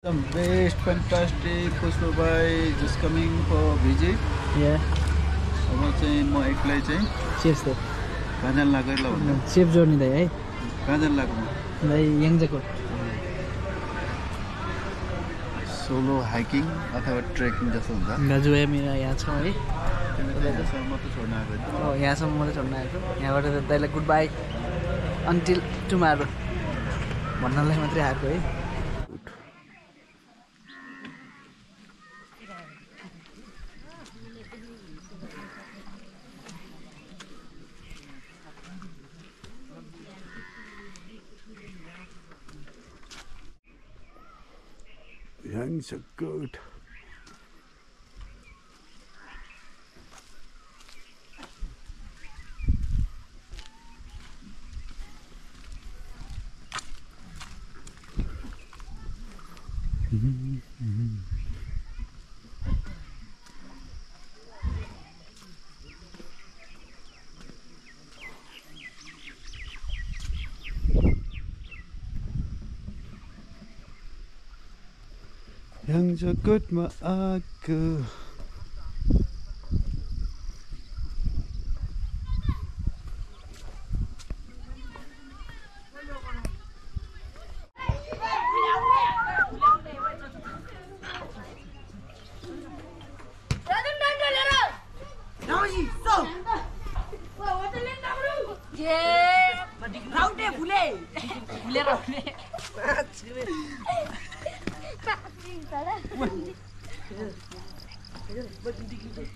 The best, fantastic Pushpa bhai just coming for visit. Yeah. अब चाहिँ म एक्लै चाहिँ Cheers though. कहाँ जान लाग्यो ल भन्नु Safe journey दाइ है. कहाँ जान लाग्नु दाइ याङजाको. सोलो हाइकिङ अथवा ट्रेकिङ जस्तो हुन्छ दाजु हामी यहाँ छौँ है. त्यसमा मात्र छोड्न आएको यहाँसम्म मात्रै छोड्न आएको. यहाँबाट त दाइलाई गुड बाई अन्टिल टुमारो भन्नलाई मात्रै आएको है. Yangsakot. Yangsakot ma aku.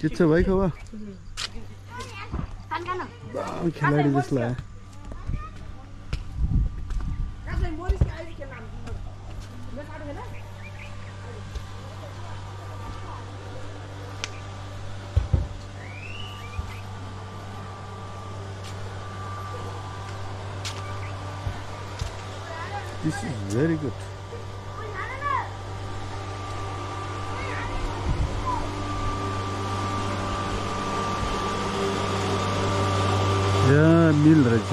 के छ भाइ खबर खेलाडी जस्तो लाग्यो This is very good. Yeah, मिल रहेछ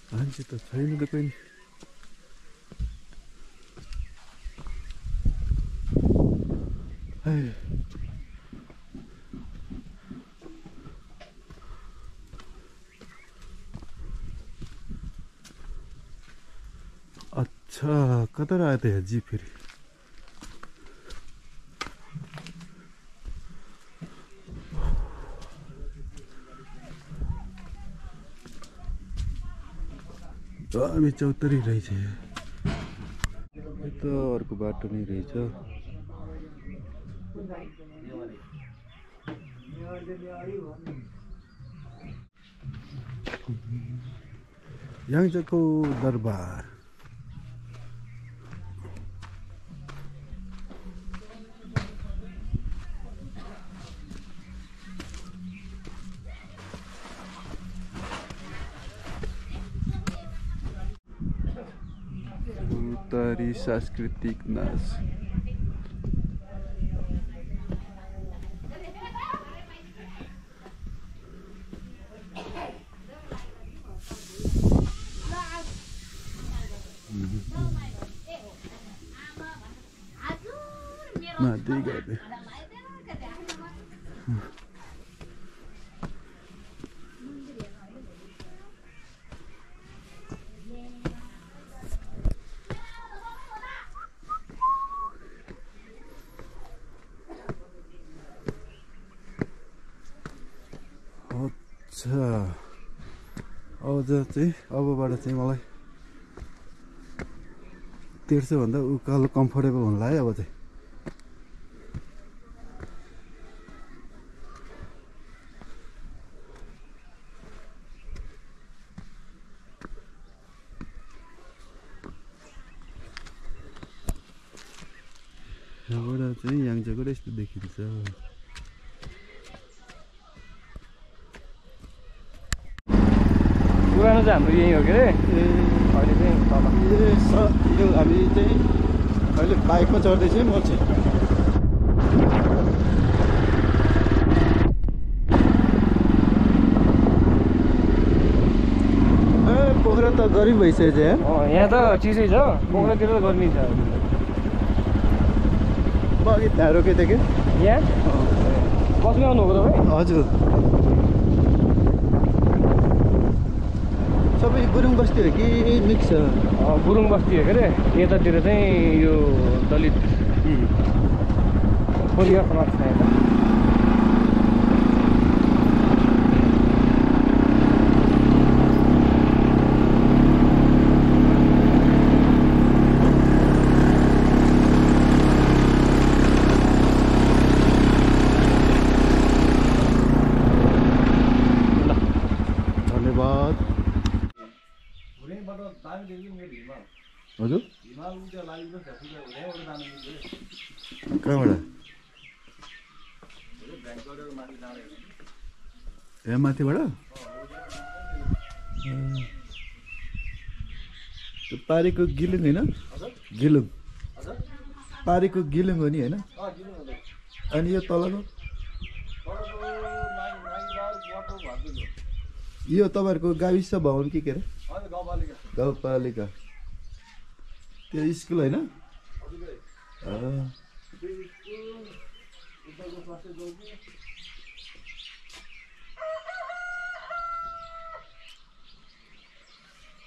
मान्छे त छैन त कोही अच्छा कता आयो त जी फेरि हामी चौतरी रहेछ यता अर्को बाटो नै रहेछ याङजाको दरबार उत्तरी सांस्कृतिक नाच माथि गए अच्छा अब चाहिँ अबबाट चाहिँ मलाई तेर्सोभन्दा उकालो कम्फोर्टेबल हुन लाग्यो अब चाहिँ। यहाँबाट चाहिँ याङजाको यस्तो देखिन्छ। पुरानो चाहिँ हाम्रो यही हो के अरे अहिले चाहिँ तल यो हामी चाहिँ अहिले बाइकमा चढ्दैछ म चाहिँ। ए पोखरा त गरिब भइसकेछ यहाँ त चिसै छ, पोखरातिर त गर्मी छ। म अघि त्यहाँ रोकेको थिएँ कि यहाँ बसमा आउनुभएको तपाईँ? हजुर सबै गुरुङ बस्ती हो कि मिक्स हो? गुरुङ बस्ती हो के अरे यतातिर चाहिँ यो दलित परिवार समाज छ यता। हजुर कहाँबाट यहाँ माथिबाट पारीको गिलुङ होइन? गिलुङ पारीको गिलुङ हो नि होइन? अनि यो तलको यो तपाईँहरूको गाविस भवन कि के अरे? गाउँपालिका त्यो स्कुल होइन?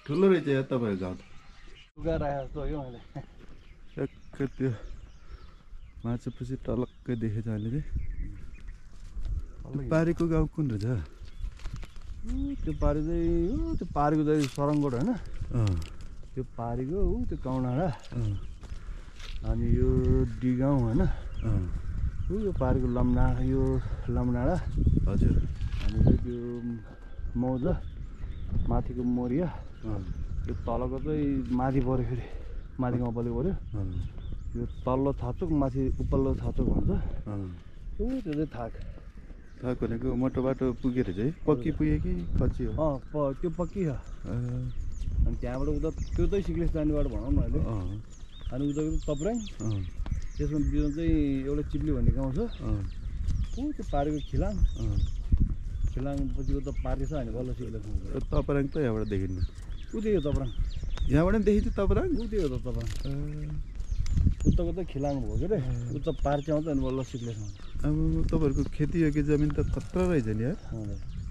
ठुलो रहेछ यहाँ तपाईँको गाउँ त। ठ्याक्कै त्यो माछापछि टलक्कै देखेछ अहिले चाहिँ। पारीको गाउँ कुन रहेछ? त्यो पारी चाहिँ त्यो पारीको चाहिँ सरङगोड होइन? त्यो पारीको त्यो काउडाँडा अनि यो डिगाउँ होइन? यो पारीको यो लमडाँडा हजुर। अनि त्यो मौजा माथिको मोरिया यो तलको चाहिँ माथि पऱ्यो, फेरि माथिको उपल्लो पऱ्यो। यो तल्लो छाचुक माथि उपल्लो छाचुक भन्छ। त्यो चाहिँ थाक भनेको मोटो बाटो पुगेर चाहिँ पक्की पुगे कि कच्ची हो? त्यो पक्की हो। अनि त्यहाँबाट उता त्यो चाहिँ सिक्लेस जाने बाटो भनौँ न अहिले। अनि उताको तप्राङ, त्यसमा बिचमा चाहिँ एउटा चिप्ली भन्ने गाउँ छ। त्यो पारेको खिलाङ, खिलाङ पछिको त पार्के छ भने बल्ल सिक्लेस हुन्छ। तप्राङ त यहाँबाट देखिन्न। उतै हो तप्राङ, यहाँबाट पनि देखिन्छ तप्राङ? उतै हो त तप्राङ। उताको त खिलाङ भयो के अरे, उता पार्के आउँछ अनि बल्ल सिक्लेस हुन्छ। अब तपाईँहरूको खेतीयोग्य जमिन त खतरा रहेछ नि यार।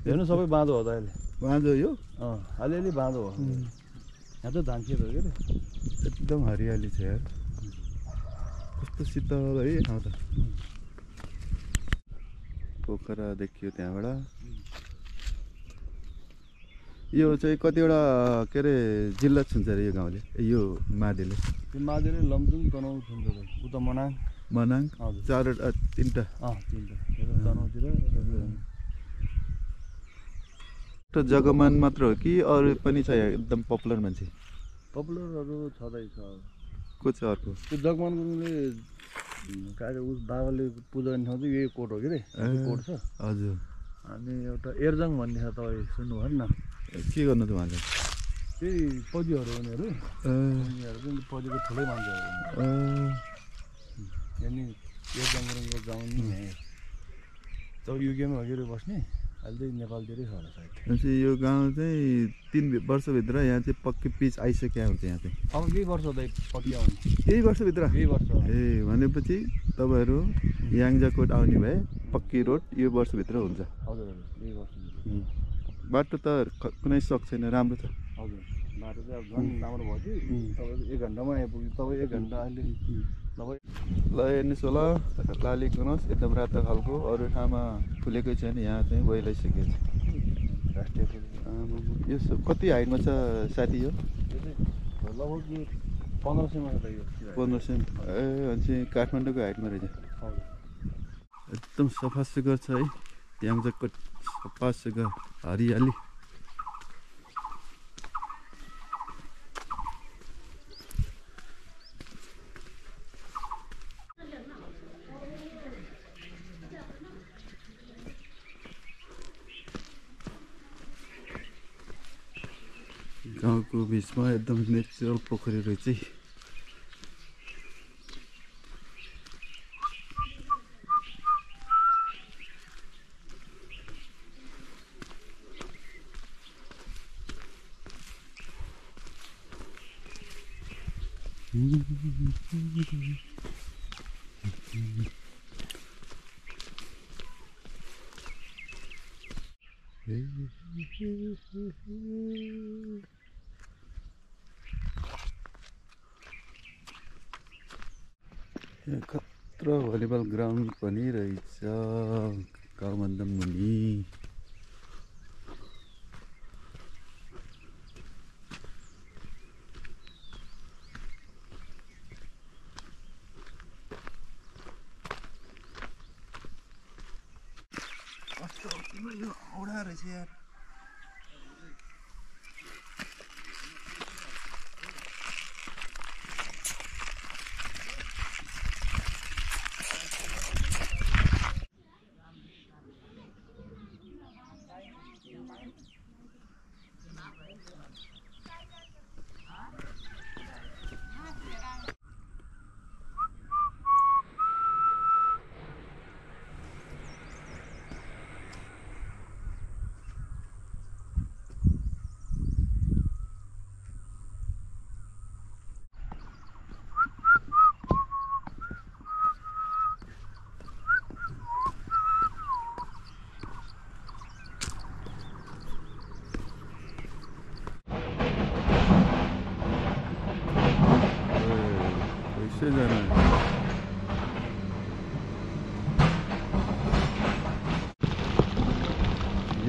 हेर्नु सबै बाँधो हो त अहिले। बाँझो यो? अलिअलि बाँधो हो। यहाँ त धान खेत हो के अरे, एकदम हरियाली छ यार। कस्तो शीतल है ठाउँ त। पोखरा देखियो त्यहाँबाट। यो चाहिँ कतिवटा के अरे जिल्ला छुन्छ अरे यो गाउँले, यो मादेले? त्यो मादेले लमजुङ तनहुँ छुन्छ। उता मनाङ मनाङ चारवटा तिनवटा तनहुँतिर। जगमान मात्र हो कि अरू पनि छ यहाँ एकदम पपुलर मान्छे? पपुलरहरू छँदै छ। को छ अर्को? त्यो जगमान गुरुङले उस बाबाले पूजा गर्ने ठाउँ चाहिँ यही कोट हो कि अरे, कोट छ। हजुर। अनि एउटा एर्जङ भन्ने छ, तपाईँ सुन्नुभयो न? के गर्नु त उहाँले? त्यही पजीहरू उनीहरू पनि पजीको ठुलै मान्छेहरू। यहाँनिर एर्जङ गुरुङको गाउँ नि तब युकेमा हगेर बस्ने, अहिले चाहिँ नेपालतिरै छ होला सायद। यो गाउँ चाहिँ 3 वर्षभित्र यहाँ चाहिँ पक्की पिच आइसक्यो हुन्छ यहाँ चाहिँ? अब केही वर्ष हुँदै पक्की आउने। यही वर्षभित्र? यही वर्ष। ए भनेपछि तपाईँहरू याङजाकोट आउने भए पक्की रोड यो वर्षभित्र हुन्छ? हजुर यही वर्ष। बाटो त कुनै सक छैन, राम्रो छ। हजुर बाटो चाहिँ अब झन् राम्रो भयो कि तपाईँको 1 घन्टामा आइपुग्यो। तपाईँ 1 घन्टा अहिले ल हेर्नुहोस् होला लाली गुनस एकदम रातो खालको अरू ठाउँमा फुलेकै छैन यहाँ चाहिँ भइसकेको छ राष्ट्रिय फुल यो कति हाइटमा छ साथी यो लगभग यो 1500 मा छ यो 1500 ए अनि काठमाडौँको हाइटमा रहेछ एकदम सफा सुग्घर छ है याङजकको सफा सुग्घर हरियाली गाउँको बिचमा एकदम नेचुरल पोखरी रहेछ यहाँ खतरा भलिबल ग्राउन्ड पनि रहेछ गाउँभन्दा मुनि यो औडा रहेछ यार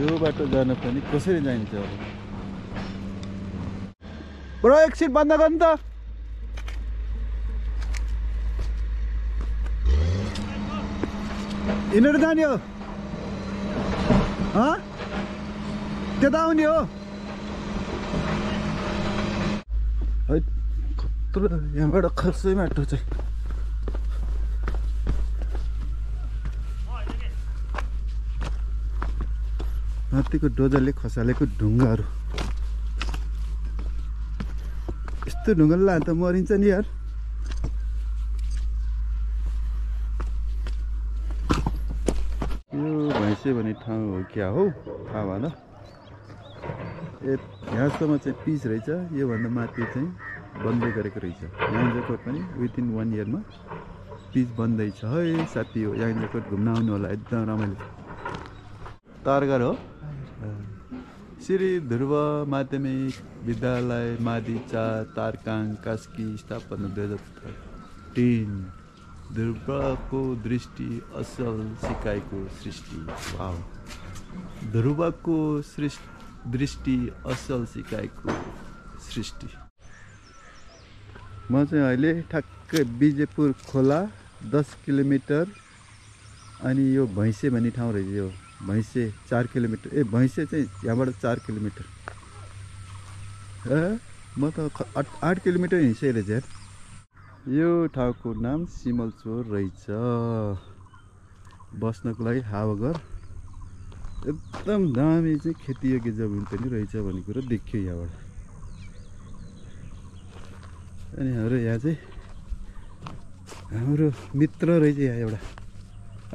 यो बाटो जान पनि कसरी जान्छ अब ब्रो एक्सिट बन्द गर्नु त हिँडेर जाने हो त्यता आउने हो है खतरा यहाँबाट खर्चै बाटो चाहिँ हात्तीको डोजरले खसालेको ढुङ्गाहरू यस्तो ढुङ्गाले लान्छ त मरिन्छ नि यार यो भैँसे भन्ने ठाउँ हो क्या हो थाहा भएन यहाँसम्म चाहिँ पिच रहेछ योभन्दा माथि चाहिँ बन्दै गरेको रहेछ याङजकोट पनि विदिन 1 इयरमा पिच बन्दैछ है साथी हो याङजकोट घुम्न आउनु होला एकदम रमाइलो तारघर हो श्री ध्रुव माध्यमिक विद्यालय मादिचा तारकाङ कास्की स्थापना 2013 ध्रुवको दृष्टि असल सिकाइको सृष्टि वाव ध्रुवको दृष्टि असल सिकाइको सृष्टि म चाहिँ अहिले ठ्याक्कै बिजेपुर खोला 10 किलोमिटर अनि यो भैँसे भन्ने ठाउँ रहेछ यो भैँसे 4 किलोमिटर भैँसे चाहिँ यहाँबाट 4 किलोमिटर म त 8 किलोमिटर हिँड्छै रहेछ यार यो ठाउँको नाम सिमलचोर रहेछ बस्नको लागि हावाघर एकदम दामी चाहिँ खेतीयोग्य जमिन पनि रहेछ भन्ने कुरो देखियो यहाँबाट अनि हाम्रो यहाँ चाहिँ हाम्रो मित्र रहेछ यहाँ एउटा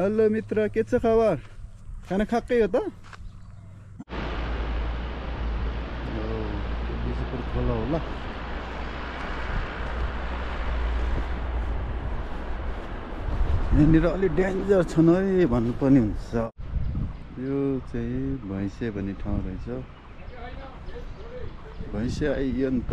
हेलो मित्र के छ खबर खाना खाएकै हो त बिजेपुर खोला होला यहाँनिर अलि डेन्जर छन् है भन्नुपर्ने हुन्छ यो चाहिँ भैँसे भन्ने ठाउँ रहेछ भैँसे आइयो नि त